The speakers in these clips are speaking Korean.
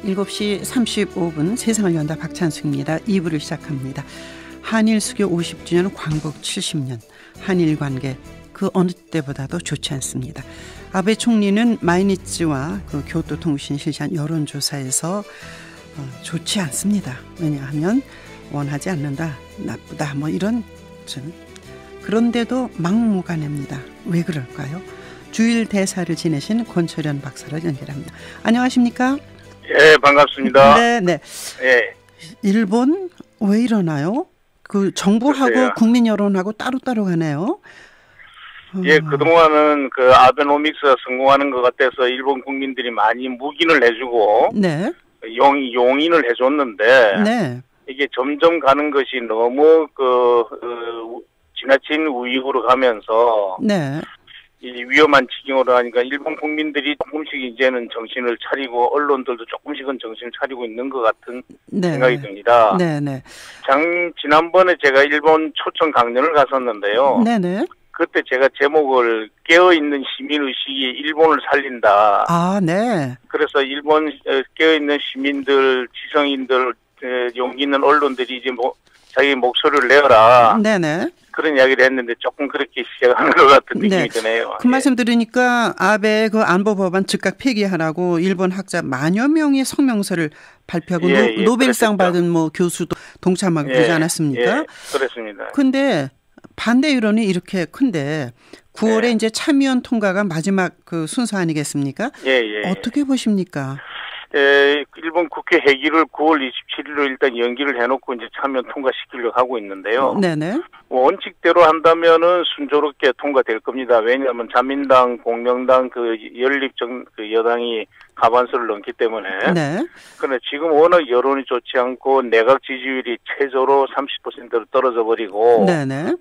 7시 35분 세상을 연다 박찬수입니다. 2부를 시작합니다. 한일 수교 50주년, 광복 70년, 한일 관계 그 어느 때보다도 좋지 않습니다. 아베 총리는 마이니츠와 그 교토통신 실시한 여론조사에서 좋지 않습니다. 왜냐하면 원하지 않는다, 나쁘다, 뭐 이런 그런데도 막무가내입니다. 왜 그럴까요? 주일 대사를 지내신 권철현 박사를 연결합니다. 안녕하십니까? 예, 반갑습니다. 네. 예. 일본 왜 이러나요? 그 정부하고 글쎄요. 국민 여론하고 따로따로 가네요. 예, 그동안은 그 아베노믹스가 성공하는 것 같아서 일본 국민들이 많이 묵인을 해주고 네. 용인을 해줬는데 네. 이게 점점 가는 것이 너무 지나친 우익으로 가면서 네. 이 위험한 지경으로 하니까 일본 국민들이 조금씩 이제는 정신을 차리고 언론들도 조금씩은 정신을 차리고 있는 것 같은 네. 생각이 듭니다. 네네. 지난번에 제가 일본 초청 강연을 갔었는데요. 네네. 그때 제가 제목을 깨어있는 시민의식이 일본을 살린다. 아, 네. 그래서 일본 깨어있는 시민들, 지성인들, 용기 있는 언론들이 이제 자기 목소리를 내어라. 네네. 그런 이야기를 했는데 조금 그렇게 시작하는 것 같은 느낌이 드네요. 그 말씀 들으니까 아베 그 안보 법안 즉각 폐기하라고 일본 학자 만여 명의 성명서를 발표하고 노벨상 그랬겠죠. 받은 뭐 교수도 동참하고 그러지 않았습니까? 예, 그렇습니다. 근데 반대 여론이 이렇게 큰데 9월에 예. 이제 참의원 통과가 마지막 그 순서 아니겠습니까? 예. 어떻게 보십니까? 일본 국회 회기를 9월 27일로 일단 연기를 해놓고 이제 참여원 통과시키려고 하고 있는데요. 네네. 원칙대로 한다면은 순조롭게 통과될 겁니다. 왜냐하면 자민당, 공명당, 그 여당이 과반수를 넘기 때문에. 네. 그런데 지금 워낙 여론이 좋지 않고 내각 지지율이 최저로 30%로 떨어져 버리고. 네네.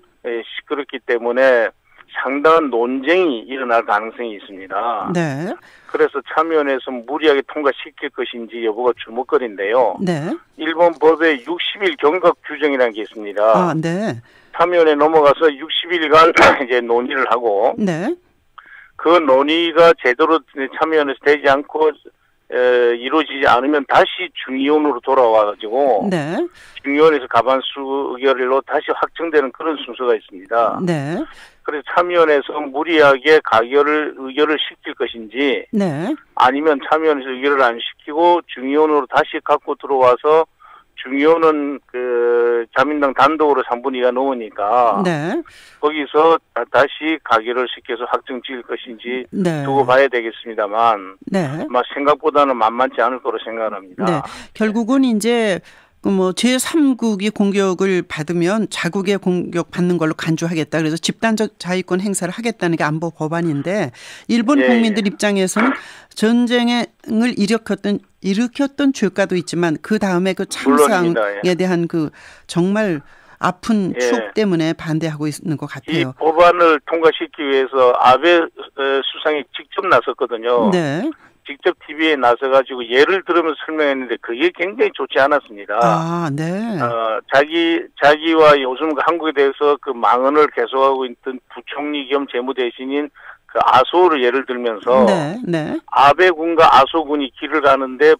그렇기 때문에 상당한 논쟁이 일어날 가능성이 있습니다. 네. 그래서 참여원에서 무리하게 통과시킬 것인지 여부가 주목거리인데요. 네. 일본 법에 60일 경각 규정이라는 게 있습니다. 아, 네. 참여원에 넘어가서 60일간 이제 논의를 하고 네. 그 논의가 제대로 참여원에서 되지 않고 이루어지지 않으면 다시 중의원으로 돌아와가지고 네. 중의원에서 과반수 의결로 다시 확정되는 그런 순서가 있습니다. 네. 그래서 참여원에서 무리하게 의결을 시킬 것인지 네. 아니면 참여원에서 의결을 안 시키고 중의원으로 다시 갖고 들어와서 중의원은 그 자민당 단독으로 3분의 2가 넘으니까 네. 거기서 다시 가결을 시켜서 확정 지을 것인지 네. 두고 봐야 되겠습니다만 네. 아마 생각보다는 만만치 않을 거로 생각합니다. 네. 결국은 이제 뭐 제3국이 공격을 받으면 자국의 공격 받는 걸로 간주하겠다. 그래서 집단적 자위권 행사를 하겠다는 게 안보 법안인데 일본 국민들 입장에서는 전쟁을 일으켰던 죄가도 있지만 그 다음에 그 참상에 대한 그 정말 아픈 추억 때문에 반대하고 있는 것 같아요. 이 법안을 통과시키기 위해서 아베 수상이 직접 나섰거든요. 네. 직접 TV에 나서가지고 예를 들으면서 설명했는데 그게 굉장히 좋지 않았습니다. 아, 네. 자기와 요즘 한국에 대해서 그 망언을 계속하고 있던 부총리 겸 재무대신인 그 아소를 예를 들면서 네. 아베군과 아소군이 길을 가는데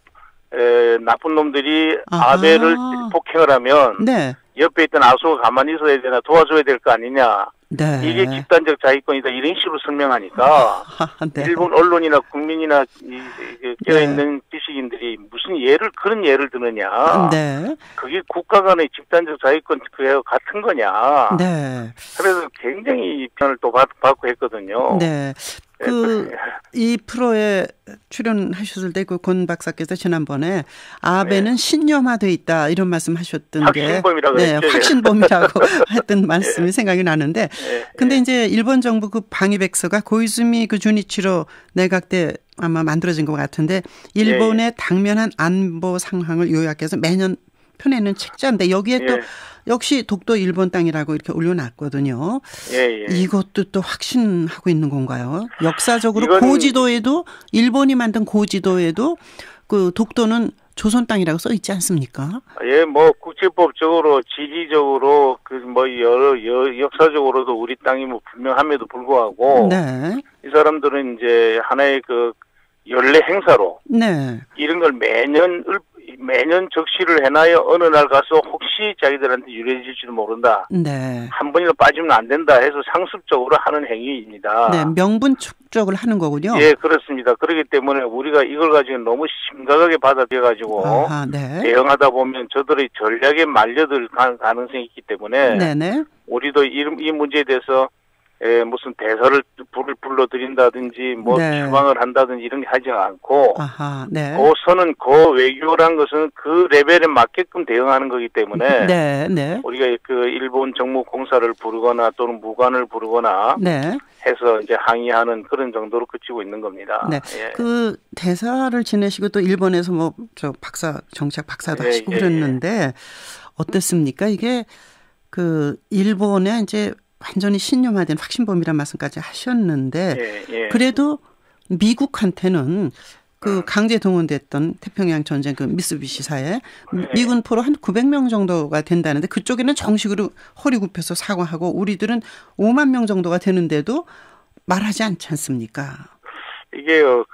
나쁜 놈들이 아베를 폭행을 하면 네. 옆에 있던 아소가 가만히 있어야 되나 도와줘야 될 거 아니냐. 네. 이게 집단적 자위권이다 이런 식으로 설명하니까 네. 일본 언론이나 국민이나 깨어있는 지식인들이 무슨 그런 예를 드느냐. 네. 그게 국가 간의 집단적 자위권 그와 같은 거냐. 네. 그래서 굉장히 비판을 또 받고 했거든요. 네. 이 프로에 출연하셨을 때 그 권 박사께서 지난번에 아베는 신념화돼 있다 이런 말씀하셨던 확신범이라고 했죠. 확신범이라고 했던 말씀이 생각이 나는데, 근데 이제 일본 정부 그 방위백서가 고이즈미 그 주니치로 내각 때 아마 만들어진 것 같은데 일본의 당면한 안보 상황을 요약해서 매년 펴내는 책자인데 여기에 또 역시 독도 일본 땅이라고 이렇게 올려놨거든요. 이것도 또 확신하고 있는 건가요? 역사적으로 고지도에도 일본이 만든 고지도에도 그 독도는 조선 땅이라고 써 있지 않습니까? 뭐 국제법적으로 지리적으로 그 뭐 여러 역사적으로도 우리 땅이 뭐 분명함에도 불구하고 이 사람들은 이제 하나의 그 연례 행사로 네. 이런 걸 매년 적시를 해놔야 어느 날 가서 혹시 자기들한테 유리해질지도 모른다. 네. 한 번이라도 빠지면 안 된다 해서 상습적으로 하는 행위입니다. 네, 명분 축적을 하는 거군요. 예, 그렇습니다. 그렇기 때문에 우리가 이걸 가지고 너무 심각하게 받아들여가지고 네. 대응하다 보면 저들의 전략에 말려들 가능성이 있기 때문에 네네. 우리도 이 문제에 대해서 무슨 대사를 불러들인다든지 뭐 네. 추방을 한다든지 이런 게 하지 않고 네. 고선은 외교란 것은 그 레벨에 맞게끔 대응하는 거기 때문에 네, 네. 우리가 그 일본 정무 공사를 부르거나 또는 무관을 부르거나 네. 해서 이제 항의하는 그런 정도로 그치고 있는 겁니다. 네. 예. 그 대사를 지내시고 또 일본에서 뭐 저 정치학 박사도 하시고 그랬는데 어땠습니까? 이게 그 일본에 이제 완전히 신념화된 확신범이란 말씀까지 하셨는데 그래도 미국한테는 그 강제 동원됐던 태평양 전쟁 그 미쓰비시사에 미군 포로 한 900명 정도가 된다는데 그쪽에는 정식으로 허리 굽혀서 사과하고 우리들은 5만 명 정도가 되는데도 말하지 않지 않습니까? 이게요,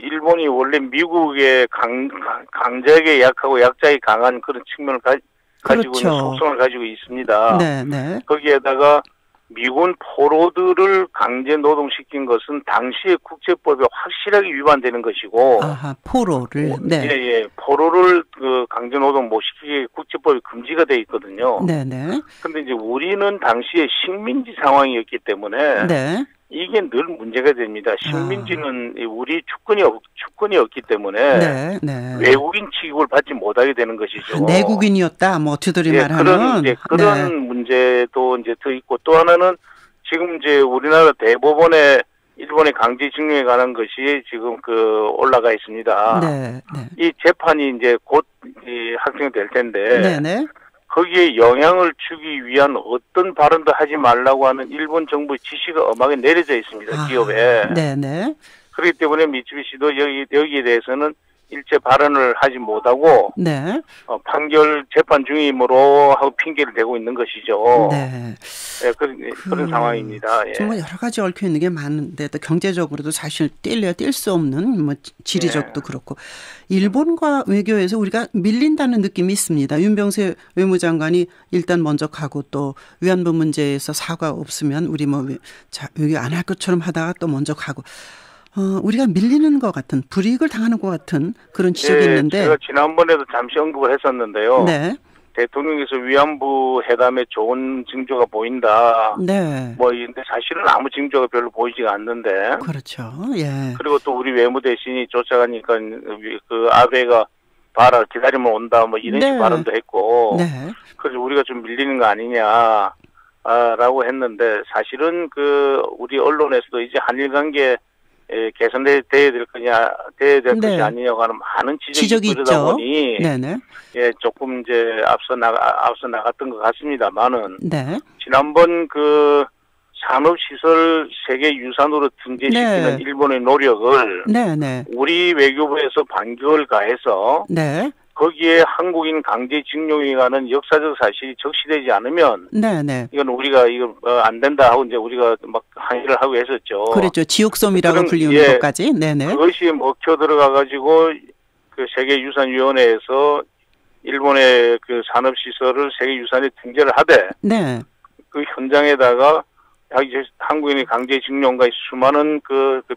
일본이 원래 미국의 강자에게 약하고 약자에 강한 그런 측면을 가지고 그렇죠. 있는 속성을 가지고 있습니다. 네, 네. 거기에다가 미군 포로들을 강제 노동시킨 것은 당시의 국제법에 확실하게 위반되는 것이고. 포로를. 네. 예. 포로를 강제 노동 못 시키게 국제법이 금지가 돼 있거든요. 네, 네. 근데 이제 우리는 당시에 식민지 상황이었기 때문에. 네. 이게 늘 문제가 됩니다. 식민지는 우리 주권이었기 때문에 네, 네. 외국인 취급을 받지 못하게 되는 것이죠. 내국인이었다, 뭐 뒤들이 말하는 그런 문제도 이제 더 있고 또 하나는 지금 이제 우리나라 대법원에 일본의 강제징용에 관한 것이 지금 올라가 있습니다. 네, 네. 이 재판이 이제 곧 확정될 텐데. 네, 네. 거기에 영향을 주기 위한 어떤 발언도 하지 말라고 하는 일본 정부의 지시가 엄하게 내려져 있습니다. 기업에. 네네. 그렇기 때문에 미쓰비시도 여기에 대해서는 일체 발언을 하지 못하고 네. 판결 재판 중이므로 하고 핑계를 대고 있는 것이죠. 네. 네, 그런 상황입니다. 예. 정말 여러 가지 얽혀 있는 게 많은데 또 경제적으로도 사실 뗄 수 없는 뭐 지리적도 그렇고 일본과 외교에서 우리가 밀린다는 느낌이 있습니다. 윤병세 외무장관이 일단 먼저 가고 또 위안부 문제에서 사과 없으면 우리 뭐 외교 안 할 것처럼 하다가 또 먼저 가고. 우리가 밀리는 것 같은 불이익을 당하는 것 같은 그런 지적이 있는데 제가 지난번에도 잠시 언급을 했었는데요. 네. 대통령께서 위안부 회담에 좋은 징조가 보인다. 네. 근데 사실은 아무 징조가 별로 보이지가 않는데. 그렇죠. 예. 그리고 또 우리 외무대신이 쫓아가니까 아베가 봐라 기다리면 온다 이런 식 발언도 했고. 네. 그래서 우리가 좀 밀리는 거 아니냐라고 했는데 사실은 우리 언론에서도 이제 한일 관계 개선돼야 될 것이 아니냐고 하는 많은 지적이 있다 보니 조금 이제 앞서 나갔던 것 같습니다만은 지난번 산업시설 세계유산으로 등재시키는 일본의 노력을 우리 외교부에서 반격을 가해서 거기에 한국인 강제징용에 관한 역사적 사실이 적시되지 않으면 이건 우리가 안 된다 하고 이제 우리가 막 항의를 하고 했었죠. 그렇죠. 지옥섬이라고 불리우는 것까지. 네네. 그것이 먹혀 들어가 가지고 세계유산위원회에서 일본의 산업시설을 세계유산에 등재를 하되 그 현장에다가 한국인의 강제징용과 수많은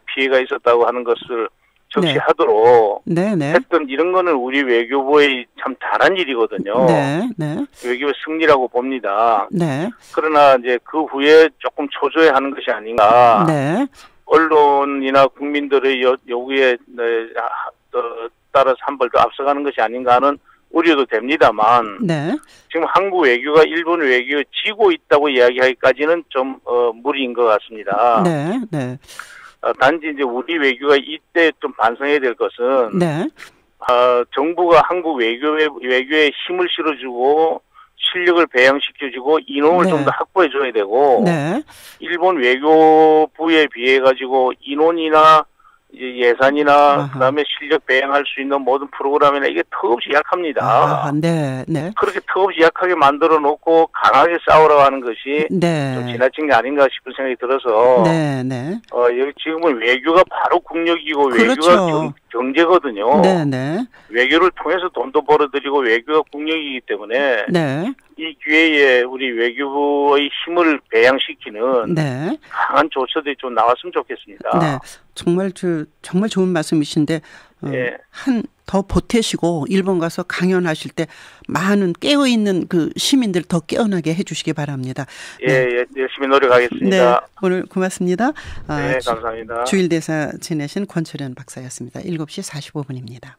피해가 있었다고 하는 것을 적시하도록 했던 이런 거는 우리 외교부의 참 잘한 일이거든요. 외교의 승리라고 봅니다. 그러나 이제 그 후에 조금 초조해하는 것이 아닌가. 언론이나 국민들의 요구에 따라서 한 발 더 앞서가는 것이 아닌가 하는 우려도 됩니다만 지금 한국 외교가 일본 외교에 지고 있다고 이야기하기까지는 좀 무리인 것 같습니다. 단지 이제 우리 외교가 이때 좀 반성해야 될 것은 정부가 한국 외교에 힘을 실어주고 실력을 배양시켜주고 인원을 좀 더 확보해줘야 되고 일본 외교부에 비해 가지고 인원이나 이제 예산이나 그다음에 실력 배양할 수 있는 모든 프로그램이나 이게 턱없이 약합니다. 네, 네. 그렇게 턱없이 약하게 만들어 놓고 강하게 싸우라고 하는 것이 네. 좀 지나친 게 아닌가 싶은 생각이 들어서 네, 네. 여기 지금은 외교가 바로 국력이고 그렇죠. 외교가 경제거든요. 네, 네. 외교를 통해서 돈도 벌어들이고 외교가 국력이기 때문에 네. 이 기회에 우리 외교부의 힘을 배양시키는 네. 강한 조처들이 좀 나왔으면 좋겠습니다. 네, 정말 좋은 말씀이신데 네. 더 보태시고 일본 가서 강연하실 때 많은 깨어 있는 그 시민들 더 깨어나게 해주시기 바랍니다. 네. 예, 열심히 노력하겠습니다. 네, 오늘 고맙습니다. 네, 감사합니다. 주일대사 지내신 권철현 박사였습니다. 7시 45분입니다.